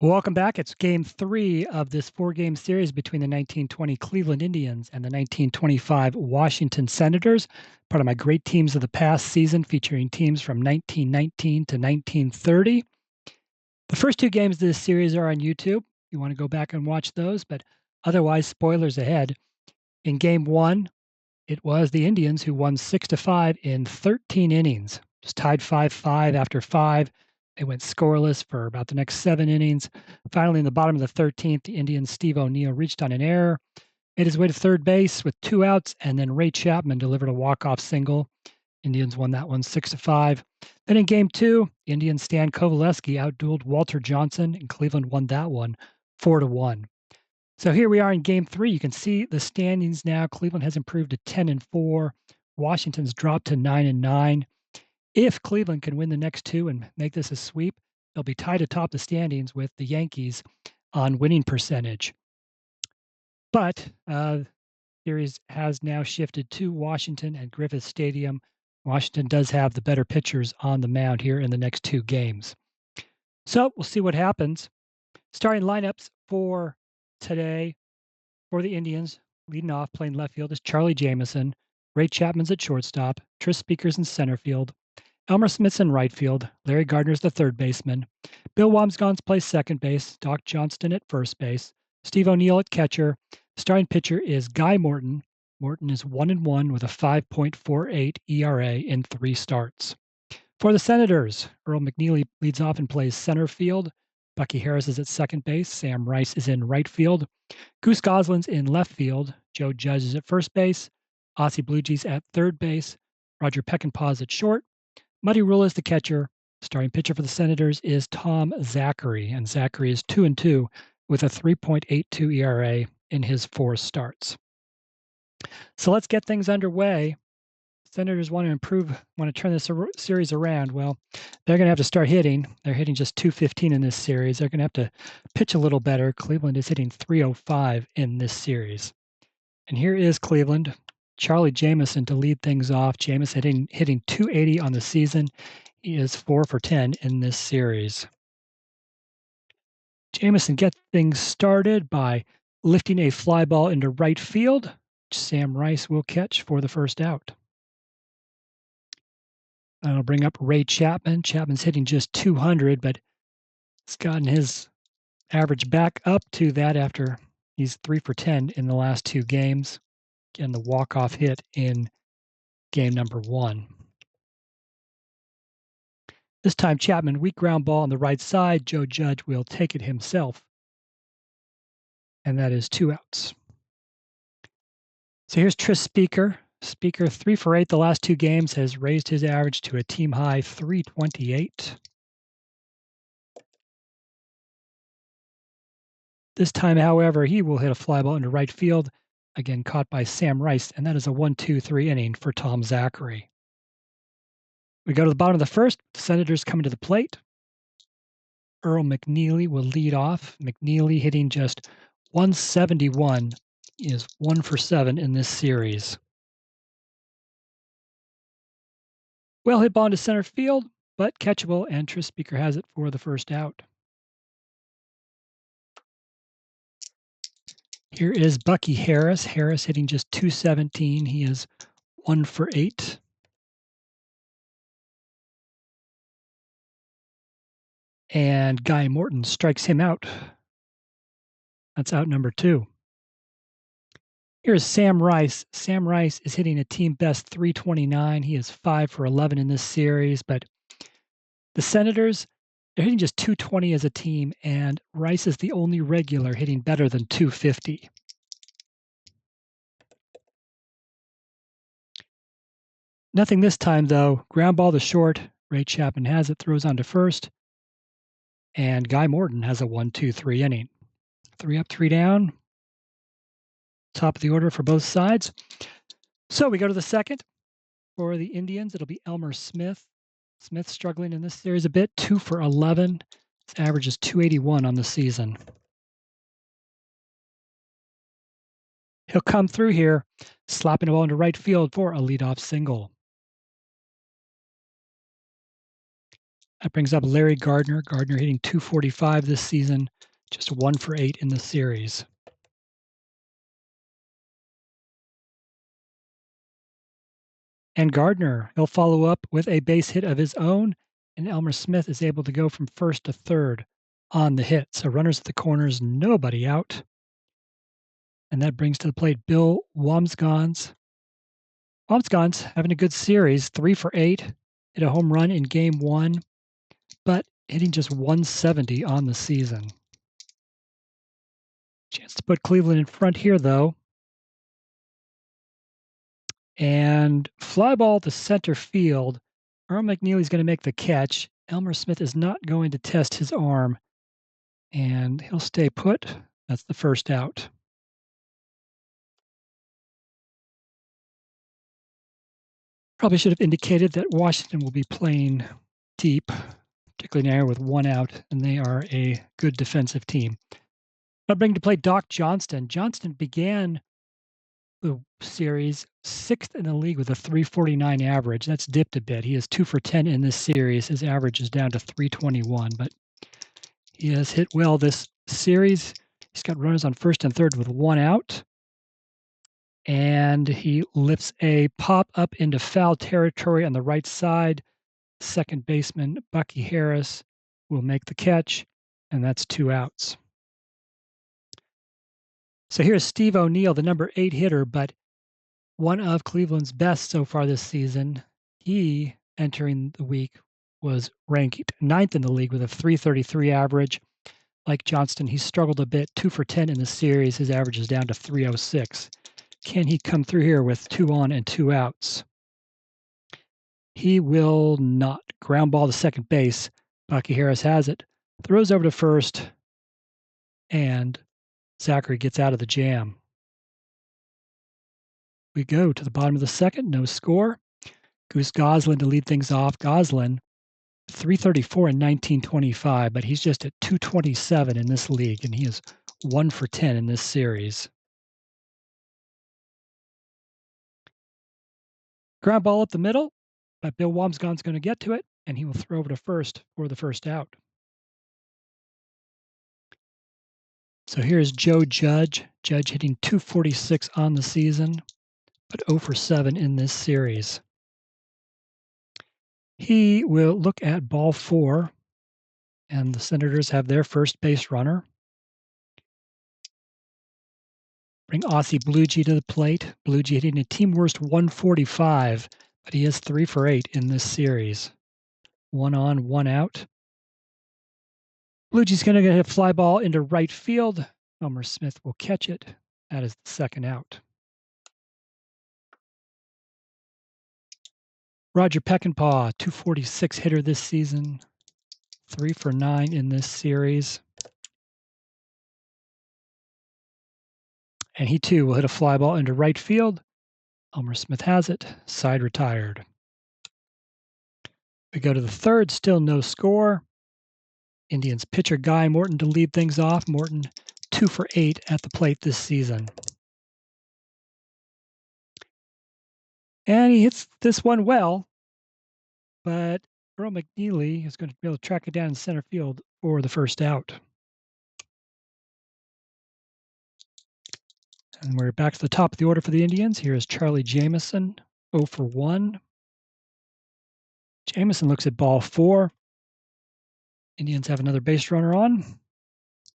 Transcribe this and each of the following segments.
Welcome back. It's game 3 of this 4-game series between the 1920 Cleveland Indians and the 1925 Washington Senators, part of my Great Teams of the Past season featuring teams from 1919 to 1930. The first 2 games of this series are on YouTube. You want to go back and watch those, but otherwise, spoilers ahead. In game 1, it was the Indians who won 6-5 in 13 innings, just tied 5-5 after 5. They went scoreless for about the next 7 innings. Finally, in the bottom of the 13th, the Indians' Steve O'Neill reached on an error, made his way to third base with 2 outs, and then Ray Chapman delivered a walk-off single. Indians won that one 6-5. Then in game 2, Indians' Stan Kovaleski outdueled Walter Johnson, and Cleveland won that one 4-1. So here we are in game 3. You can see the standings now. Cleveland has improved to 10-4. Washington's dropped to 9-9. If Cleveland can win the next 2 and make this a sweep, they'll be tied atop the standings with the Yankees on winning percentage. But the series has now shifted to Washington and Griffith Stadium. Washington does have the better pitchers on the mound here in the next 2 games. So we'll see what happens. Starting lineups for today for the Indians, leading off playing left field is Charlie Jamison. Ray Chapman's at shortstop. Tris Speaker's in center field. Elmer Smith's in right field. Larry Gardner's the third baseman. Bill Wambsgans plays second base. Doc Johnston at first base. Steve O'Neill at catcher. Starting pitcher is Guy Morton. Morton is 1-1 with a 5.48 ERA in 3 starts. For the Senators, Earl McNeely leads off and plays center field. Bucky Harris is at second base. Sam Rice is in right field. Goose Goslin's in left field. Joe Judge is at first base. Ossie Bluegees at third base. Roger Peckinpah's at short. Muddy Rule is the catcher. Starting pitcher for the Senators is Tom Zachary, and Zachary is 2-2 with a 3.82 ERA in his 4 starts. So let's get things underway. Senators want to turn this series around. Well, they're going to have to start hitting. They're hitting just .215 in this series. They're going to have to pitch a little better. Cleveland is hitting .305 in this series. And here is Cleveland. Charlie Jamison to lead things off. Jamison hitting .280 on the season. He is 4 for 10 in this series. Jamison gets things started by lifting a fly ball into right field, which Sam Rice will catch for the first out. That'll bring up Ray Chapman. Chapman's hitting just .200, but he's gotten his average back up to that after he's 3 for 10 in the last 2 games. Again, the walk-off hit in game number 1. This time, Chapman, weak ground ball on the right side. Joe Judge will take it himself. And that is 2 outs. So here's Tris Speaker. Speaker 3 for 8 the last 2 games, has raised his average to a team high 328. This time, however, he will hit a fly ball into right field, again caught by Sam Rice, and that is a 1-2-3 inning for Tom Zachary. We go to the bottom of the first. The Senators coming to the plate. Earl McNeely will lead off. McNeely hitting just .171. He is 1 for 7 in this series. Well hit ball into center field, but catchable, and Tris Speaker has it for the first out. Here is Bucky Harris. Harris hitting just .217. He is 1 for 8. And Guy Morton strikes him out. That's out number 2. Here's Sam Rice. Sam Rice is hitting a team best .329. He is 5 for 11 in this series, but the Senators, they're hitting just .220 as a team, and Rice is the only regular hitting better than .250. Nothing this time, though. Ground ball to short. Ray Chapman has it, throws on to first. And Guy Morton has a 1-2-3 inning. 3 up, 3 down. Top of the order for both sides. So we go to the second. For the Indians, it'll be Elmer Smith. Smith struggling in this series a bit, 2 for 11. His average is .281 on the season. He'll come through here, slapping a ball into right field for a leadoff single. That brings up Larry Gardner. Gardner hitting .245 this season, just 1 for 8 in the series. And Gardner, he'll follow up with a base hit of his own, and Elmer Smith is able to go from first to third on the hit. So runners at the corners, nobody out. And that brings to the plate Bill Wambsgans. Wambsgans having a good series, 3 for 8, hit a home run in game 1, but hitting just 170 on the season. Chance to put Cleveland in front here, though. And fly ball to center field. Earl McNeely's going to make the catch. Elmer Smith is not going to test his arm, and he'll stay put. That's the first out. Probably should have indicated that Washington will be playing deep, particularly now with 1 out, and they are a good defensive team. I'll bring to play Doc Johnston. Johnston began the series 6th in the league with a .349 average. That's dipped a bit. He is 2 for 10 in this series. His average is down to .321, but he has hit well this series. He's got runners on first and third with 1 out. And he lifts a pop up into foul territory on the right side. Second baseman Bucky Harris will make the catch, and that's 2 outs. So here's Steve O'Neill, the number 8 hitter, but one of Cleveland's best so far this season. He, entering the week, was ranked 9th in the league with a .333 average. Like Johnston, he struggled a bit, 2 for 10 in the series. His average is down to .306. Can he come through here with 2 on and 2 outs? He will not. Ground ball to second base. Bucky Harris has it. Throws over to first, and Zachary gets out of the jam. We go to the bottom of the second, no score. Goose Goslin to lead things off. Goslin, .334 in 1925, but he's just at .227 in this league, and he is 1 for 10 in this series. Ground ball up the middle, but Bill Wambsgans going to get to it, and he will throw over to first for the first out. So here's Joe Judge. Judge hitting .246 on the season, but 0 for 7 in this series. He will look at ball 4, and the Senators have their first base runner. Bring Aussie Bluegee to the plate. Bluegee hitting a team worst .145, but he is 3 for 8 in this series. 1 on, 1 out. Bluegee's going to get a fly ball into right field. Elmer Smith will catch it. That is the second out. Roger Peckinpah, .246 hitter this season. 3 for 9 in this series. And he too will hit a fly ball into right field. Elmer Smith has it. Side retired. We go to the third, still no score. Indians pitcher Guy Morton to lead things off. Morton 2 for 8 at the plate this season. And he hits this one well, but Earl McNeely is going to be able to track it down in center field for the first out. And we're back to the top of the order for the Indians. Here is Charlie Jamison, 0 for 1. Jamison looks at ball 4. Indians have another base runner on.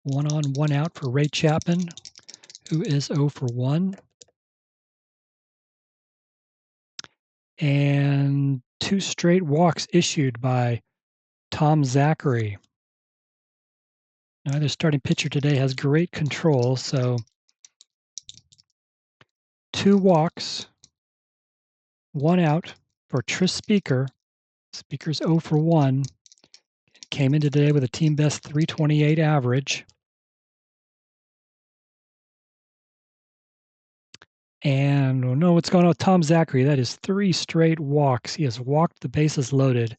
1 on, 1 out for Ray Chapman, who is 0 for 1. And 2 straight walks issued by Tom Zachary. Now, their starting pitcher today has great control, so 2 walks, 1 out for Tris Speaker. Speaker's 0 for 1. Came in today with a team best .328 average. And we'll know what's going on with Tom Zachary. That is 3 straight walks. He has walked the bases loaded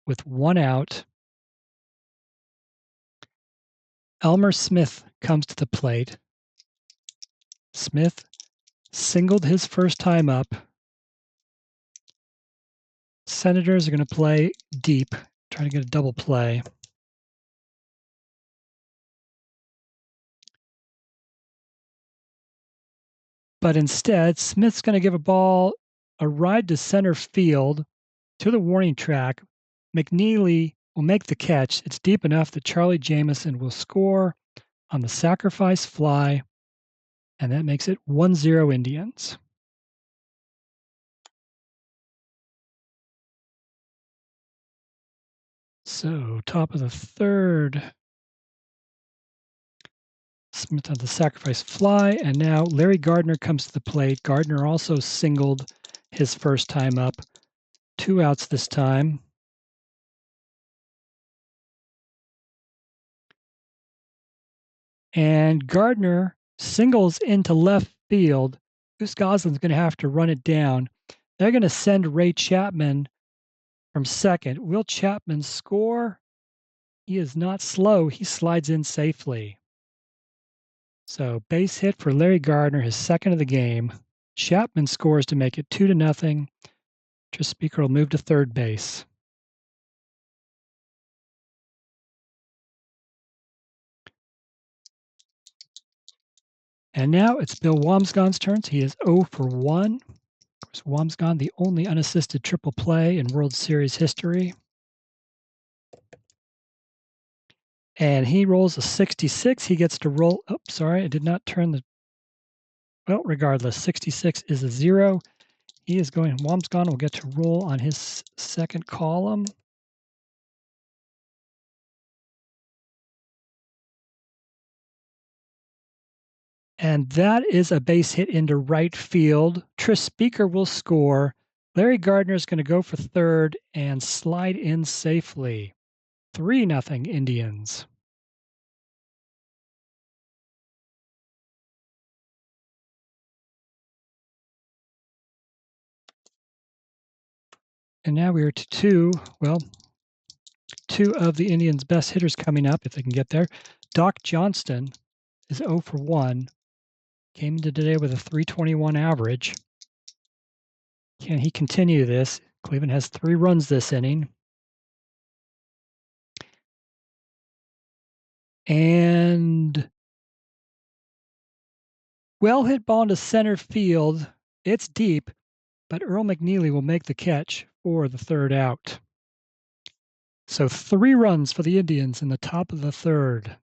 with 1 out. Elmer Smith comes to the plate. Smith singled his first time up. Senators are going to play deep. Trying to get a double play. But instead, Smith's going to give a ride to center field to the warning track. McNeely will make the catch. It's deep enough that Charlie Jamison will score on the sacrifice fly, and that makes it 1-0 Indians. So, top of the third. Smith on the sacrifice fly, and now Larry Gardner comes to the plate. Gardner also singled his first time up. 2 outs this time. And Gardner singles into left field. Goose Goslin's going to have to run it down. They're going to send Ray Chapman from second. Will Chapman score? He is not slow. He slides in safely. So base hit for Larry Gardner, his second of the game. Chapman scores to make it 2-0. Trispeaker will move to third base. And now it's Bill Wamsgau's turn. He is 0 for 1. Of course, Wamsgau, the only unassisted triple play in World Series history. And he rolls a 66. He gets to roll. Oh, sorry, I did not turn the. Well, regardless, 66 is a 0. He is going. Wamsgau will get to roll on his second column. And that is a base hit into right field. Trispeaker will score. Larry Gardner is going to go for third and slide in safely. 3-0 Indians. And now we are to two of the Indians' best hitters coming up, if they can get there. Doc Johnston is 0 for 1. Came into today with a 321 average. Can he continue this? Cleveland has 3 runs this inning. And well hit ball into center field. It's deep, but Earl McNeely will make the catch for the third out. So 3 runs for the Indians in the top of the third,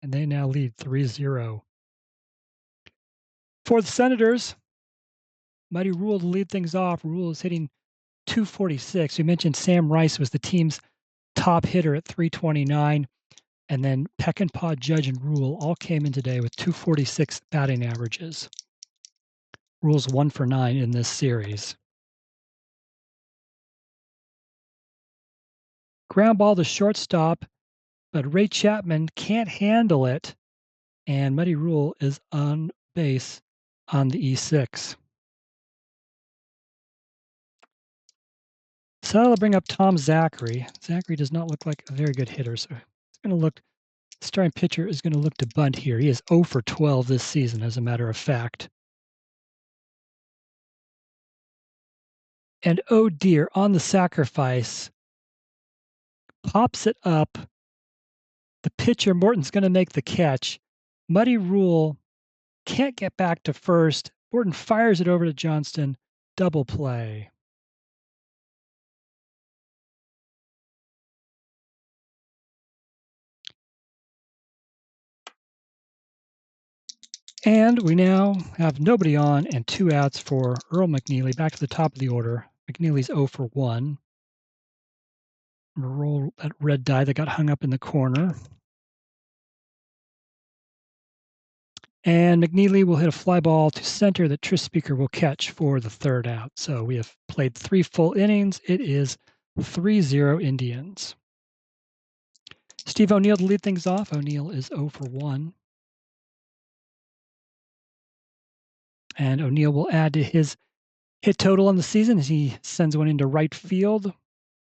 and they now lead 3-0. For the Senators, Muddy Rule to lead things off. Rule is hitting 246. We mentioned Sam Rice was the team's top hitter at 329. And then Peckinpah, Judge, and Rule all came in today with 246 batting averages. Rule's 1 for 9 in this series. Ground ball to shortstop, but Ray Chapman can't handle it. And Muddy Rule is on base on the E6. So I'll bring up Tom Zachary. Zachary does not look like a very good hitter, so it's going to look. Starting pitcher is going to look to bunt here. He is 0 for 12 this season, as a matter of fact. And oh dear, on the sacrifice, pops it up. The pitcher, Morton's going to make the catch. Muddy Rule can't get back to first. Morton fires it over to Johnston. Double play. And we now have nobody on and 2 outs for Earl McNeely. Back to the top of the order. McNeely's 0 for 1. Roll that red die that got hung up in the corner. And McNeely will hit a fly ball to center that Trispeaker will catch for the third out. So we have played 3 full innings. It is 3-0 Indians. Steve O'Neill to lead things off. O'Neill is 0 for 1. And O'Neill will add to his hit total on the season as he sends one into right field.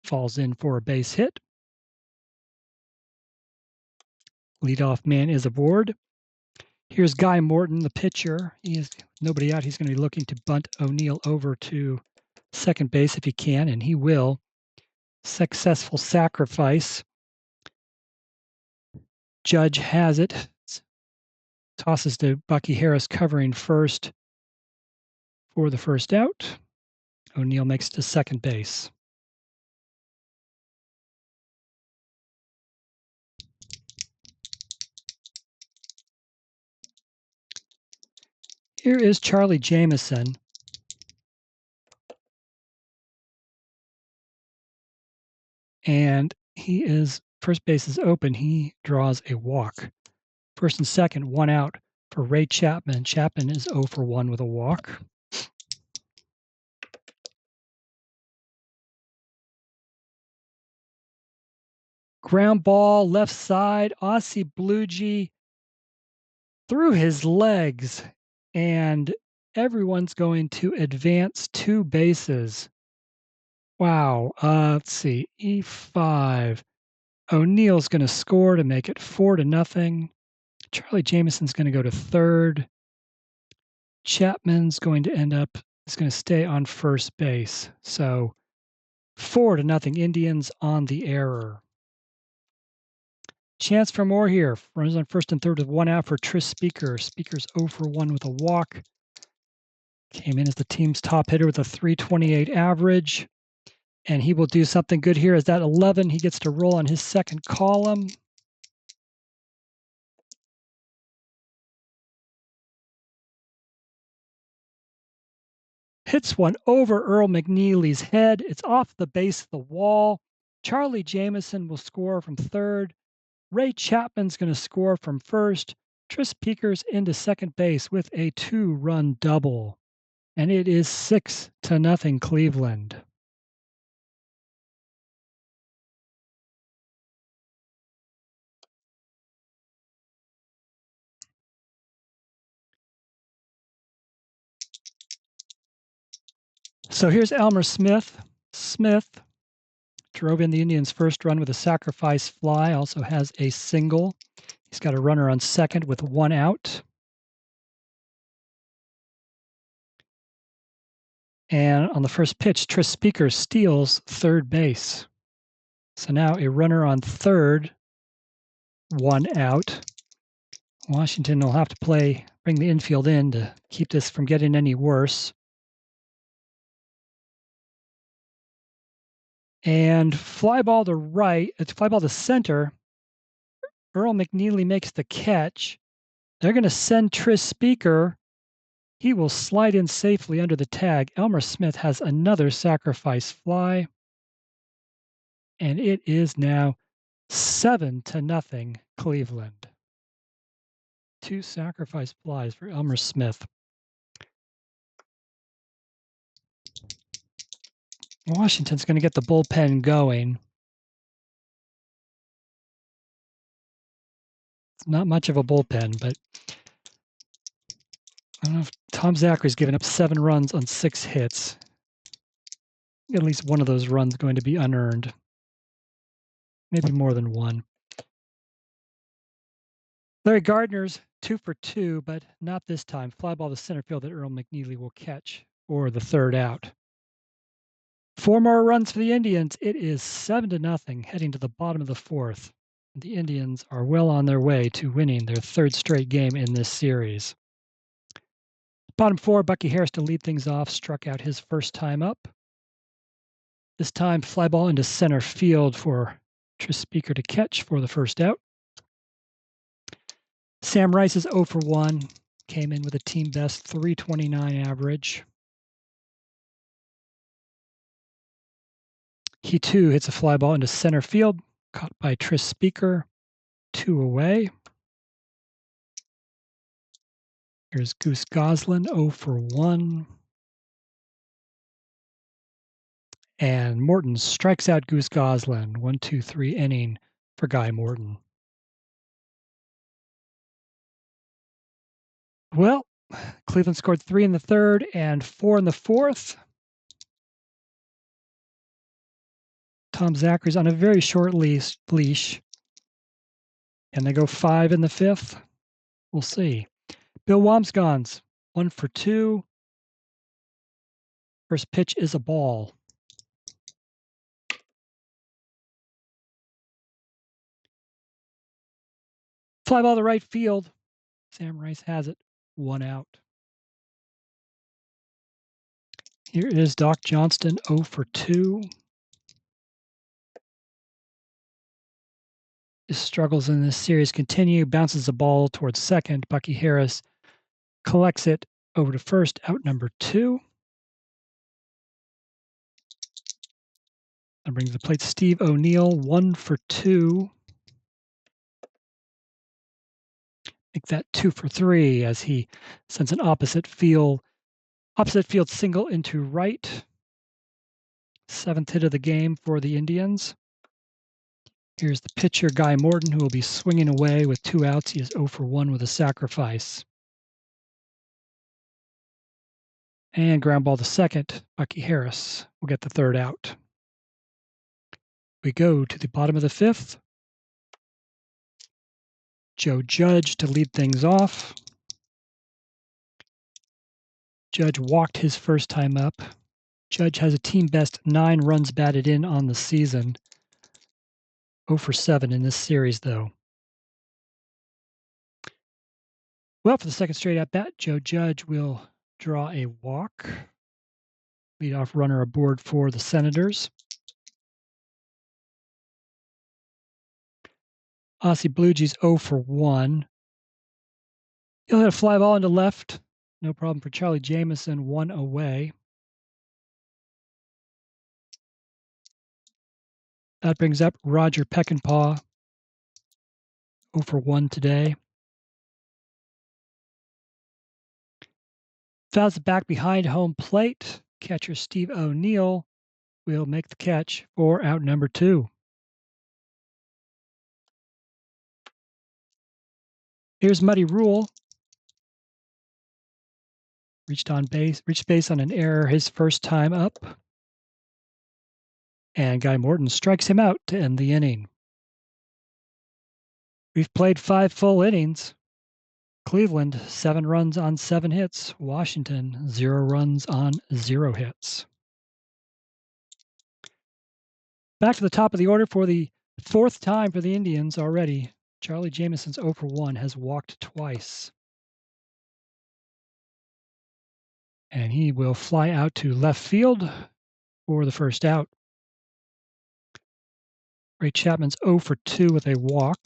Falls in for a base hit. Leadoff man is aboard. Here's Guy Morton, the pitcher. He has nobody out. He's going to be looking to bunt O'Neill over to second base if he can, and he will. Successful sacrifice. Judge has it. Tosses to Bucky Harris covering first for the first out. O'Neill makes it to second base. Here is Charlie Jameson. And first base is open. He draws a walk. First and second, one out for Ray Chapman. Chapman is 0 for 1 with a walk. Ground ball, left side, Aussie Bluegee through his legs, and everyone's going to advance 2 bases. Wow. Let's see. E5. O'Neill's going to score to make it 4-0. Charlie Jameson's going to go to third. Chapman's going to stay on first base. So 4-0 Indians on the error. Chance for more here. Runners on first and third with 1 out for Tris Speaker. Speaker's 0 for 1 with a walk. Came in as the team's top hitter with a .328 average. And he will do something good here as that 11, he gets to roll on his second column. Hits one over Earl McNeely's head. It's off the base of the wall. Charlie Jameson will score from third. Ray Chapman's going to score from first. Tris Speaker's into second base with a 2-run double. And it is 6-0 Cleveland. So here's Elmer Smith. Smith drove in the Indians' first run with a sacrifice fly, also has a single. He's got a runner on second with 1 out. And on the first pitch, Tris Speaker steals third base. So now a runner on third, 1 out. Washington will have to bring the infield in to keep this from getting any worse. And fly ball to center. Earl McNeely makes the catch. They're going to send Tris Speaker. He will slide in safely under the tag. Elmer Smith has another sacrifice fly. And it is now 7-0 Cleveland. 2 sacrifice flies for Elmer Smith. Washington's going to get the bullpen going. It's not much of a bullpen, but I don't know if Tom Zachary's given up 7 runs on 6 hits. At least one of those runs going to be unearned. Maybe more than one. Larry Gardner's 2 for 2, but not this time. Fly ball to center field that Earl McNeely will catch for the third out. 4 more runs for the Indians. It is 7-0 heading to the bottom of the fourth. The Indians are well on their way to winning their 3rd straight game in this series. Bottom 4, Bucky Harris to lead things off, struck out his first time up. This time, fly ball into center field for Tris Speaker to catch for the first out. Sam Rice is 0 for 1, came in with a team best .329 average. He too hits a fly ball into center field, caught by Tris Speaker, 2 away. Here's Goose Goslin, 0 for 1. And Morton strikes out Goose Goslin, 1-2-3 inning for Guy Morton. Well, Cleveland scored 3 in the third and 4 in the fourth. Tom Zachary's on a very short leash. And they go 5 in the fifth. We'll see. Bill Wamsgons, 1 for 2. First pitch is a ball. Fly ball to right field. Sam Rice has it. 1 out. Here is Doc Johnston 0 for 2. His struggles in this series continue. Bounces the ball towards second. Bucky Harris collects it over to first, out number 2. That brings the plate Steve O'Neill 1 for 2. Make that 2 for 3 as he sends an opposite field single into right. 7th hit of the game for the Indians. Here's the pitcher, Guy Morton, who will be swinging away with 2 outs. He is 0 for 1 with a sacrifice. And ground ball to second. Bucky Harris will get the 3rd out. We go to the bottom of the 5th. Joe Judge to lead things off. Judge walked his first time up. Judge has a team best 9 runs batted in on the season. 0 for 7 in this series, though. Well, for the second straight at bat, Joe Judge will draw a walk. Leadoff runner aboard for the Senators. Aussie Blue Jays 0 for 1. He'll hit a fly ball into left. No problem for Charlie Jamison, 1 away. That brings up Roger Peckinpah, 0 for 1 today. Fouls it back behind home plate. Catcher Steve O'Neill will make the catch for out number 2. Here's Muddy Rule. Reached base on an error his first time up. And Guy Morton strikes him out to end the inning. We've played 5 full innings. Cleveland, 7 runs on 7 hits. Washington, 0 runs on 0 hits. Back to the top of the order for the 4th time for the Indians already. Charlie Jamison's 0 for 1 has walked twice. And he will fly out to left field for the first out. Ray Chapman's 0 for 2 with a walk.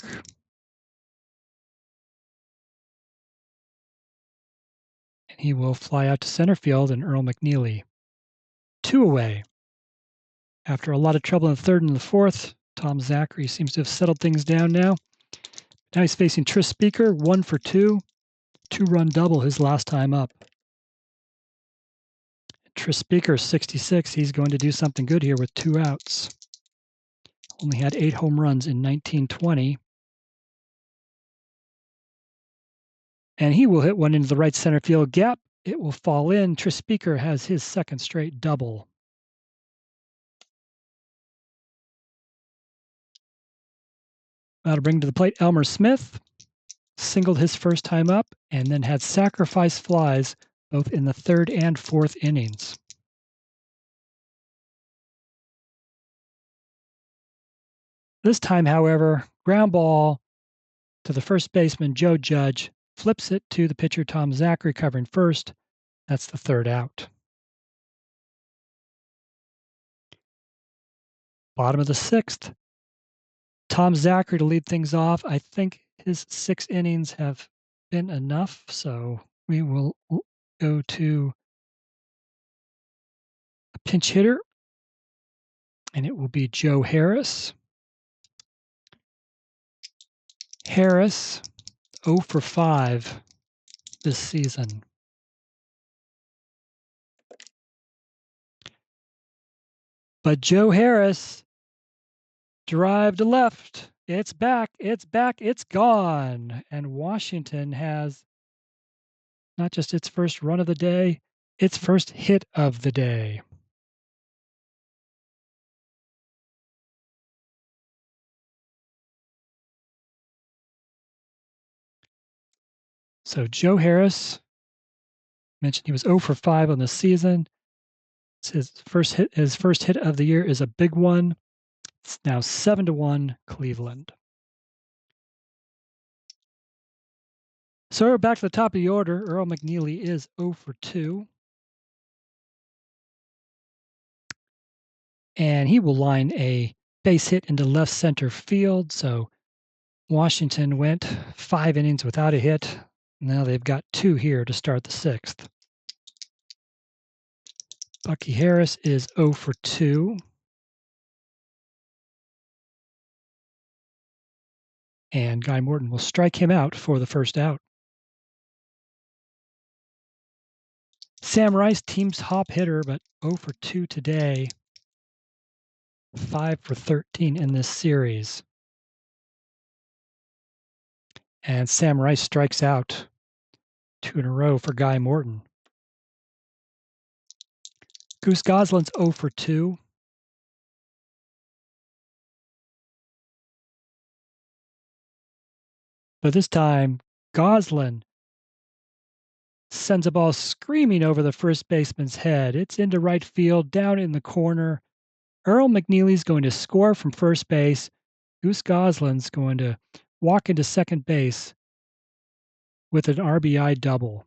And he will fly out to center field, and Earl McNeely 2 away. After a lot of trouble in the 3rd and the 4th, Tom Zachary seems to have settled things down now. Now he's facing Tris Speaker, 1 for 2. 2-run double his last time up. Tris Speaker, 66. He's going to do something good here with 2 outs. Only had 8 home runs in 1920. And he will hit one into the right center field gap. It will fall in. Tris Speaker has his 2nd straight double. That'll bring to the plate Elmer Smith. Singled his first time up and then had sacrifice flies both in the 3rd and 4th innings. This time, however, ground ball to the first baseman, Joe Judge, flips it to the pitcher, Tom Zachary, covering first. That's the 3rd out. Bottom of the 6th. Tom Zachary to lead things off. I think his 6 innings have been enough, so we will go to a pinch hitter, and it will be Joe Harris. Harris, 0 for 5 this season. But Joe Harris, drive to left. It's back, it's gone. And Washington has not just its first run of the day, its first hit of the day. So Joe Harris, mentioned he was 0 for 5 on the season. It's his first hit of the year is a big one. It's now 7-1 Cleveland. So we're back to the top of the order. Earl McNeely is 0 for 2. And he will line a base hit into left center field. So Washington went 5 innings without a hit. Now they've got 2 here to start the 6th. Bucky Harris is 0 for 2. And Guy Morton will strike him out for the first out. Sam Rice, team's top hitter, but 0 for 2 today. 5 for 13 in this series. And Sam Rice strikes out 2 in a row for Guy Morton. Goose Goslin's 0 for 2. But this time, Goslin sends a ball screaming over the first baseman's head. It's into right field, down in the corner. Earl McNeely's going to score from first base. Goose Goslin's going to walk into second base with an RBI double.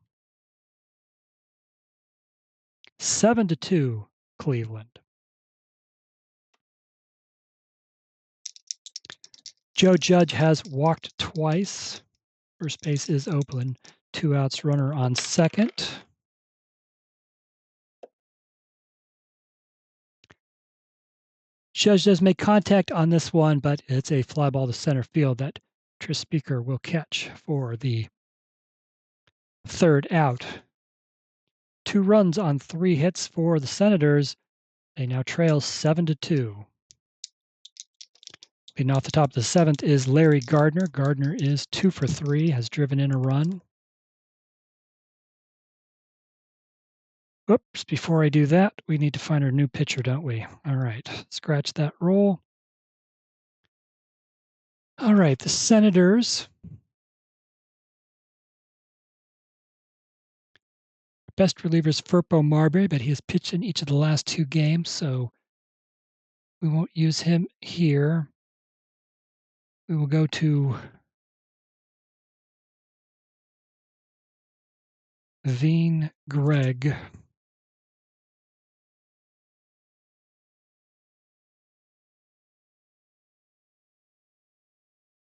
7-2, Cleveland. Joe Judge has walked twice. First base is open. 2 outs, runner on second. Judge does make contact on this one, but it's a fly ball to center field that Tris Speaker will catch for the third out. 2 runs on 3 hits for the Senators. They now trail 7-2. Leading off the top of the 7th is Larry Gardner. Gardner is 2 for 3, has driven in a run. Oops, before I do that, we need to find our new pitcher, don't we? All right, scratch that roll. All right, the Senators. Best reliever is Furpo Marbury, but he has pitched in each of the last 2 games, so we won't use him here. We will go to Veen Gregg.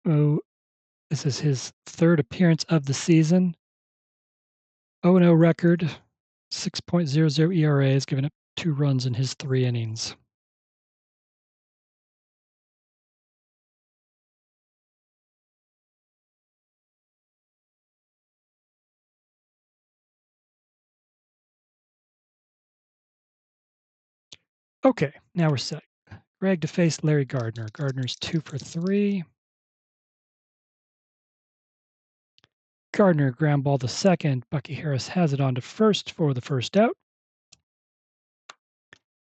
Oh, this is his 3rd appearance of the season. 0-0 record, 6.00 ERA, has given up 2 runs in his 3 innings. Okay, now we're set. Gregg to face Larry Gardner. Gardner's 2 for 3. Gardner ground ball to second. Bucky Harris has it on to first for the first out.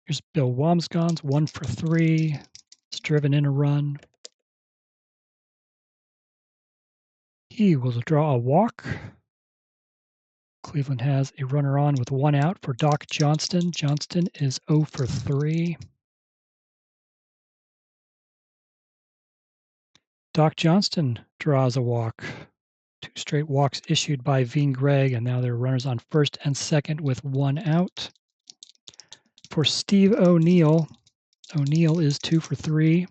Here's Bill Wamsgons, 1 for 3. It's driven in a run. He will draw a walk. Cleveland has a runner on with 1 out for Doc Johnston. Johnston is 0 for 3. Doc Johnston draws a walk. 2 straight walks issued by Veen Gregg, and now there are runners on first and second with 1 out. For Steve O'Neill, O'Neill is 2 for 3.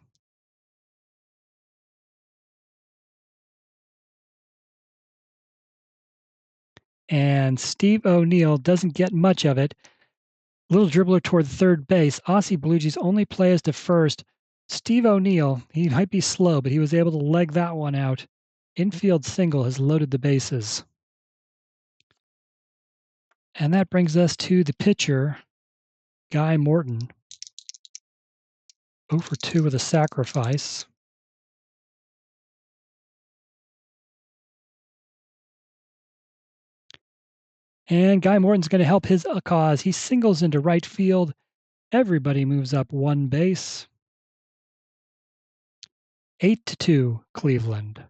And Steve O'Neill doesn't get much of it. Little dribbler toward third base. Aussie Blue Jays only plays to first. Steve O'Neill, he might be slow, but he was able to leg that one out. Infield single has loaded the bases. And that brings us to the pitcher, Guy Morton. 0 for 2 with a sacrifice. And Guy Morton's going to help his cause. He singles into right field. Everybody moves up 1 base. 8-2, Cleveland.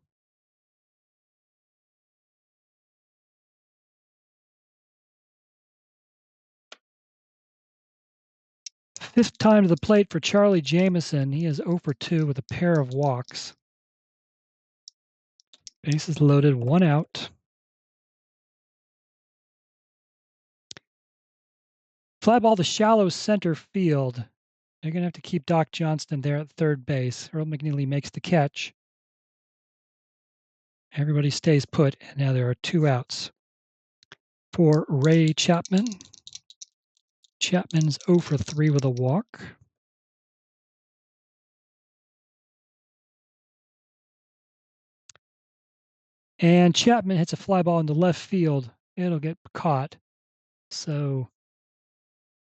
Fifth time to the plate for Charlie Jameson. He is 0 for 2 with a pair of walks. Bases loaded, 1 out. Fly ball to shallow center field. They're going to have to keep Doc Johnston there at third base. Earl McNeely makes the catch. Everybody stays put, and now there are 2 outs. For Ray Chapman. Chapman's 0 for 3 with a walk. And Chapman hits a fly ball into left field. It'll get caught. So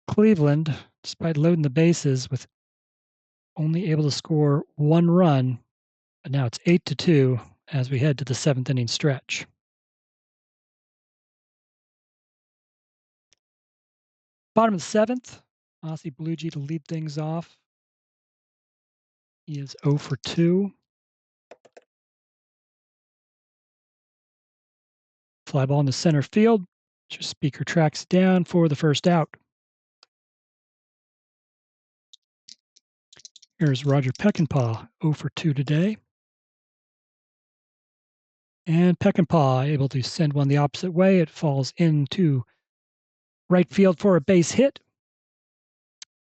Cleveland, despite loading the bases with only able to score 1 run, but now it's 8-2 as we head to the 7th inning stretch. Bottom of the 7th, Aussie Bluegee to lead things off. He is 0 for 2. Fly ball in the center field. Speaker tracks down for the first out. Here's Roger Peckinpah, 0 for 2 today. And Peckinpah able to send one the opposite way. It falls into right field for a base hit.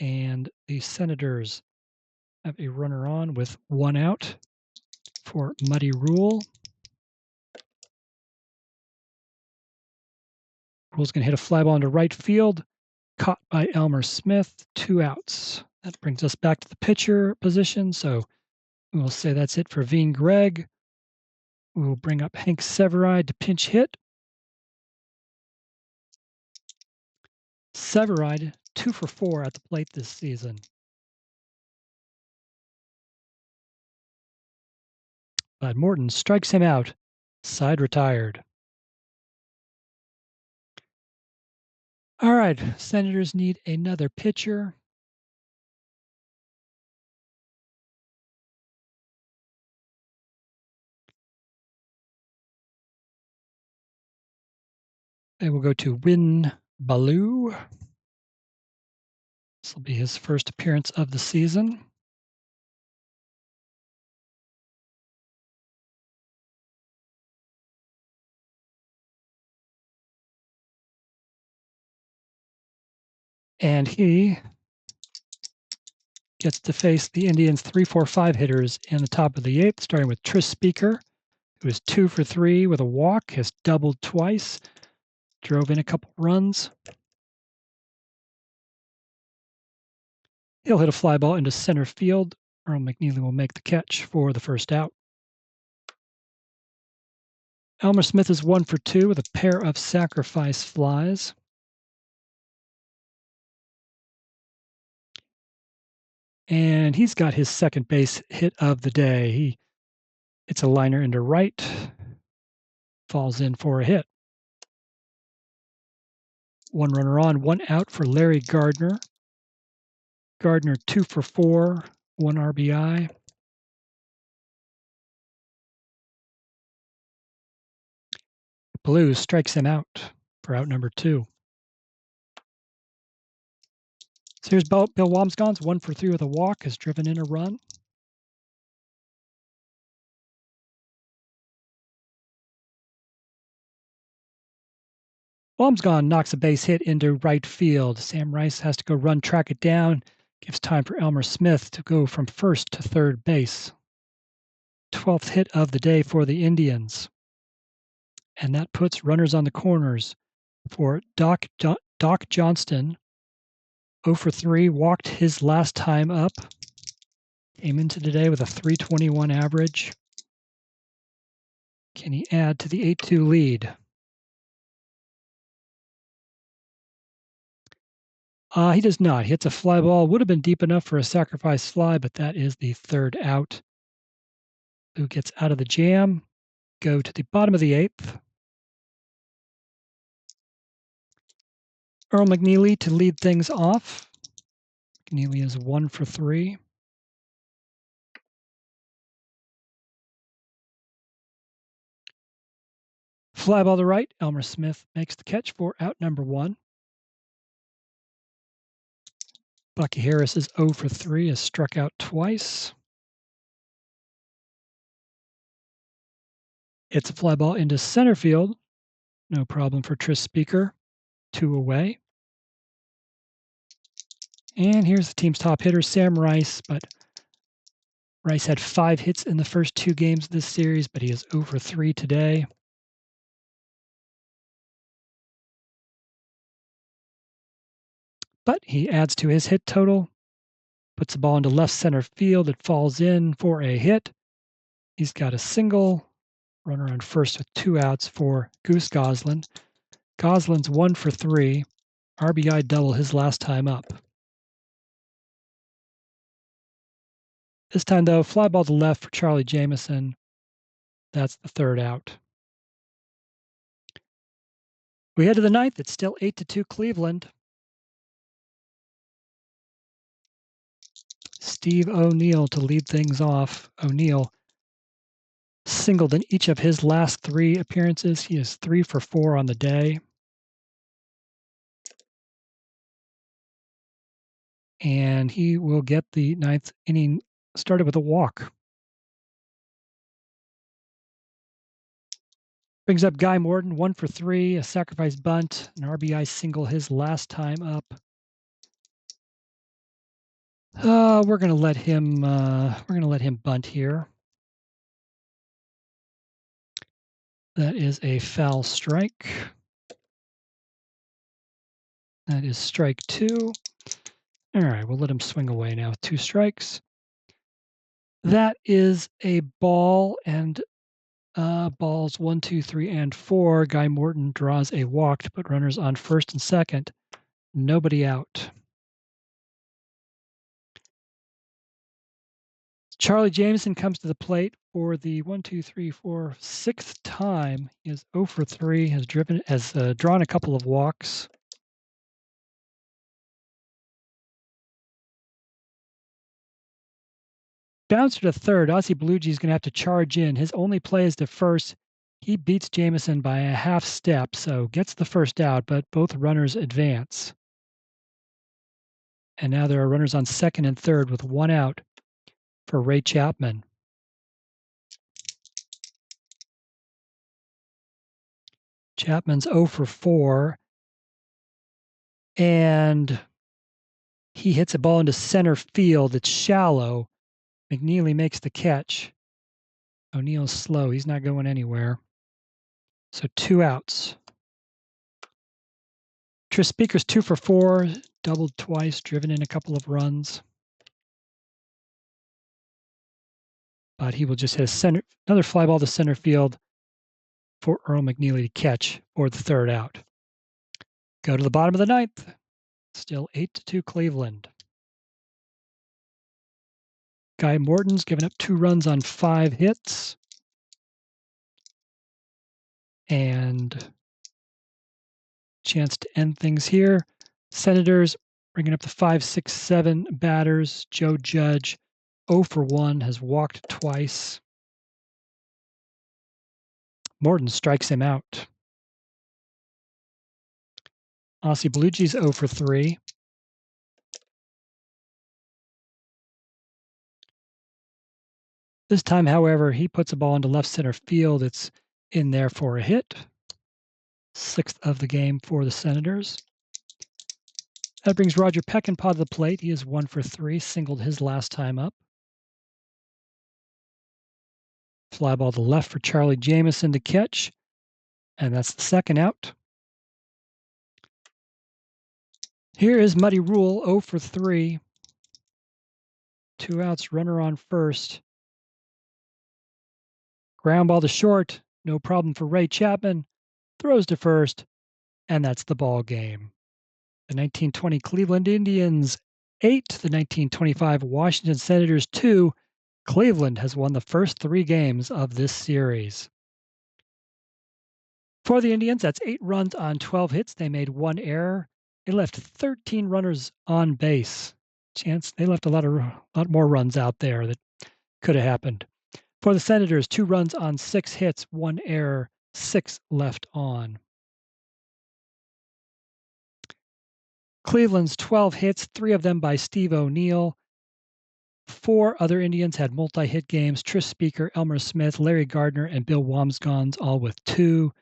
And the Senators have a runner on with 1 out for Muddy Rule. Rule's going to hit a fly ball into right field. Caught by Elmer Smith, 2 outs. That brings us back to the pitcher position. So we'll say that's it for Veen Gregg. We will bring up Hank Severide to pinch hit. Severide, 2 for 4 at the plate this season. But Morton strikes him out. Side retired. All right, Senators need another pitcher. They will go to Win Ballou. This will be his first appearance of the season. And he gets to face the Indians' 3-4-5 hitters in the top of the 8th, starting with Tris Speaker, who is 2 for 3 with a walk, has doubled twice, drove in a couple runs. He'll hit a fly ball into center field. Earl McNeely will make the catch for the first out. Elmer Smith is 1 for 2 with a pair of sacrifice flies. And he's got his second base hit of the day. He hits a liner into right, falls in for a hit. 1 runner on, 1 out for Larry Gardner. Gardner 2 for 4, 1 RBI. Blue strikes him out for out number 2. So here's Bill Wamsgons, 1 for 3 with a walk, has driven in a run. Wamsgone knocks a base hit into right field. Sam Rice has to go run, track it down. Gives time for Elmer Smith to go from first to third base. 12th hit of the day for the Indians. And that puts runners on the corners for Doc Johnston. 0 for 3, walked his last time up. Came into today with a .321 average. Can he add to the 8-2 lead? He does not. He hits a fly ball. Would have been deep enough for a sacrifice fly, but that is the 3rd out. Who gets out of the jam? Go to the bottom of the 8th. Earl McNeely to lead things off. McNeely is 1 for 3. Fly ball to right. Elmer Smith makes the catch for out number 1. Bucky Harris is 0 for 3, has struck out twice. It's a fly ball into center field. No problem for Tris Speaker. 2 away. And here's the team's top hitter, Sam Rice, but Rice had 5 hits in the first 2 games of this series, but he is 0 for 3 today. But he adds to his hit total, puts the ball into left center field. It falls in for a hit. He's got a single, runner on first with 2 outs for Goose Goslin. Goslin's 1 for 3, RBI double his last time up. This time, though, fly ball to left for Charlie Jameson. That's the 3rd out. We head to the 9th. It's still 8-2 Cleveland. Steve O'Neill to lead things off. O'Neill singled in each of his last 3 appearances. He is 3 for 4 on the day. And he will get the 9th inning started with a walk. Brings up Guy Morton, 1 for 3, a sacrifice bunt, an RBI single his last time up. We're gonna let him bunt here. That is a foul strike. That is strike 2. All right, we'll let him swing away now with 2 strikes. That is a ball, and balls 1, 2, 3, and 4. Guy Morton draws a walk to put runners on first and second. Nobody out. Charlie Jameson comes to the plate for the 6th time. He is 0 for 3, has drawn a couple of walks. Bouncer to third. Ozzie Belugi is going to have to charge in. His only play is to first. He beats Jameson by a half step, so gets the first out, but both runners advance. And now there are runners on second and third with 1 out for Ray Chapman. Chapman's 0 for 4. And he hits a ball into center field. It's shallow. McNeely makes the catch. O'Neill's slow. He's not going anywhere. So 2 outs. Tris Speaker's 2 for 4, doubled twice, driven in a couple of runs. But he will just hit another fly ball to center field for Earl McNeely to catch for the 3rd out. Go to the bottom of the 9th. Still 8-2 Cleveland. Guy Morton's given up 2 runs on 5 hits. And chance to end things here. Senators bringing up the 5, 6, 7 batters. Joe Judge, 0 for 1, has walked twice. Morton strikes him out. Ozzie Belugi's 0 for 3. This time, however, he puts a ball into left center field. It's in there for a hit. 6th of the game for the Senators. That brings Roger Peckinpah to the plate. He is 1 for 3, singled his last time up. Fly ball to left for Charlie Jameson to catch, and that's the 2nd out. Here is Muddy Rule, 0 for 3. 2 outs, runner on first. Ground ball to short, no problem for Ray Chapman. Throws to first, and that's the ball game. The 1920 Cleveland Indians 8, the 1925 Washington Senators 2. Cleveland has won the first 3 games of this series. For the Indians, that's 8 runs on 12 hits. They made 1 error. They left 13 runners on base. They left a lot more runs out there that could have happened. For the Senators, 2 runs on 6 hits, 1 error, 6 left on. Cleveland's 12 hits, 3 of them by Steve O'Neill. 4 other Indians had multi-hit games. Tris Speaker, Elmer Smith, Larry Gardner, and Bill Wamsgons all with 2.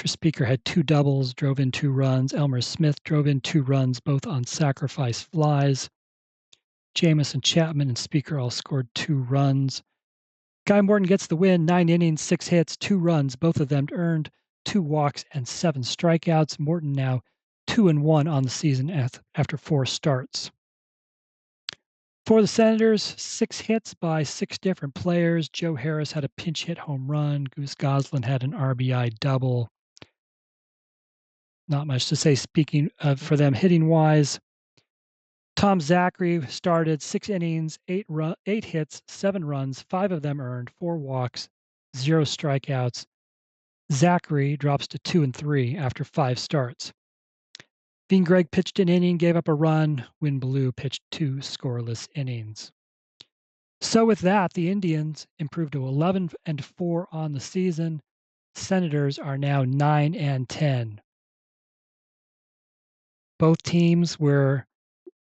Speaker had 2 doubles, drove in 2 runs. Elmer Smith drove in 2 runs, both on sacrifice flies. Jamison, Chapman, and Speaker all scored 2 runs. Guy Morton gets the win, 9 innings, 6 hits, 2 runs, both of them earned, 2 walks, and 7 strikeouts. Morton now 2-1 on the season after 4 starts. For the Senators, 6 hits by 6 different players. Joe Harris had a pinch hit home run. Goose Goslin had an RBI double. Not much to say speaking of for them hitting wise. Tom Zachary started 6 innings, 8 hits, 7 runs, 5 of them earned, 4 walks, 0 strikeouts. Zachary drops to 2-3 after 5 starts. Dean Gregg pitched an inning, gave up a run. Win Blue pitched 2 scoreless innings. So with that, the Indians improved to 11-4 on the season. Senators are now 9-10. Both teams were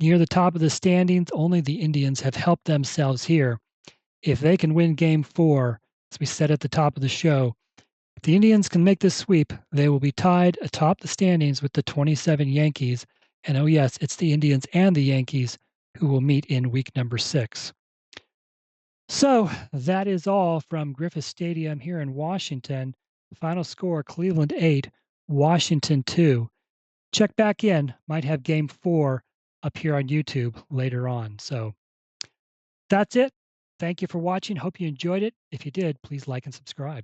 near the top of the standings. Only the Indians have helped themselves here. If they can win Game 4, as we said at the top of the show, if the Indians can make this sweep, they will be tied atop the standings with the 27 Yankees. And oh yes, it's the Indians and the Yankees who will meet in week number 6. So that is all from Griffith Stadium here in Washington. The final score, Cleveland 8, Washington 2. Check back in. Might have Game 4 up here on YouTube later on. So that's it. Thank you for watching. Hope you enjoyed it. If you did, please like and subscribe.